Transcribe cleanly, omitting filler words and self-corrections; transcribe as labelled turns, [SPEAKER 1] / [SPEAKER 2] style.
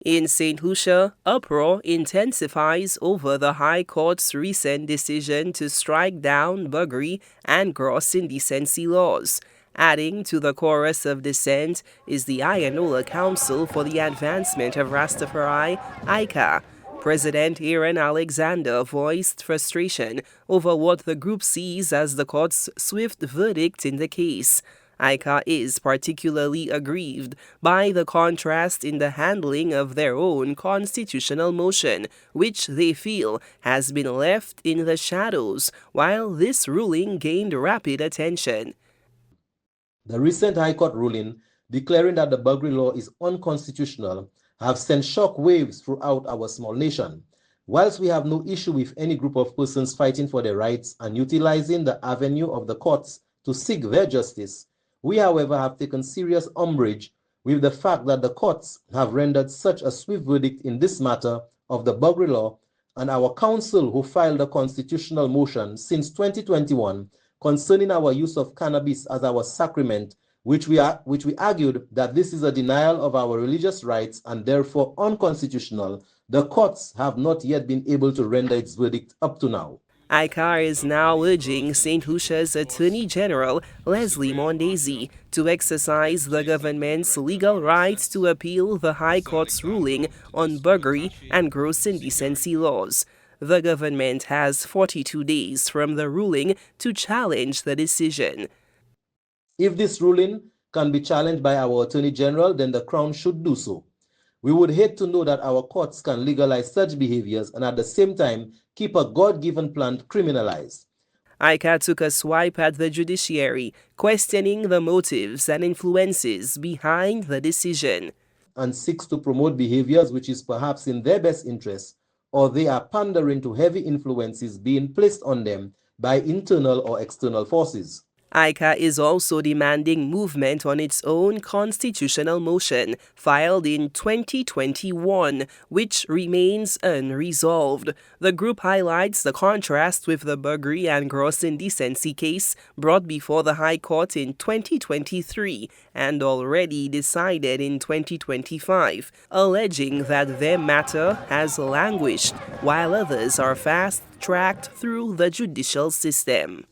[SPEAKER 1] In St. Lucia, uproar intensifies over the High Court's recent decision to strike down Buggery and gross indecency laws. Adding to the chorus of dissent is the Ayanola Council for the Advancement of Rastafari, Icar. President Aaron Alexander voiced frustration over what the group sees as the court's swift verdict in the case. Icar is particularly aggrieved by the contrast in the handling of their own constitutional motion, which they feel has been left in the shadows while this ruling gained rapid attention.
[SPEAKER 2] The recent High Court ruling declaring that the Buggery law is unconstitutional have sent shock waves throughout our small nation. Whilst we have no issue with any group of persons fighting for their rights and utilizing the avenue of the courts to seek their justice, we, however, have taken serious umbrage with the fact that the courts have rendered such a swift verdict in this matter of the Buggery law, and our counsel who filed a constitutional motion since 2021 concerning our use of cannabis as our sacrament, which we argued that this is a denial of our religious rights and therefore unconstitutional, the courts have not yet been able to render its verdict up to now.
[SPEAKER 1] Icar is now urging St. Lucia's Attorney General Leslie Mondesi to exercise the government's legal rights to appeal the High Court's ruling on Buggery and gross indecency laws. The government has 42 days from the ruling to challenge the decision.
[SPEAKER 2] If this ruling can be challenged by our Attorney General, then the Crown should do so. We would hate to know that our courts can legalize such behaviors and at the same time keep a God-given plant criminalized.
[SPEAKER 1] Icar took a swipe at the judiciary, questioning the motives and influences behind the decision.
[SPEAKER 2] And seeks to promote behaviors which is perhaps in their best interest, or they are pandering to heavy influences being placed on them by internal or external forces.
[SPEAKER 1] Icar is also demanding movement on its own constitutional motion filed in 2021, which remains unresolved. The group highlights the contrast with the Buggery and gross indecency case brought before the High Court in 2023 and already decided in 2025, alleging that their matter has languished while others are fast-tracked through the judicial system.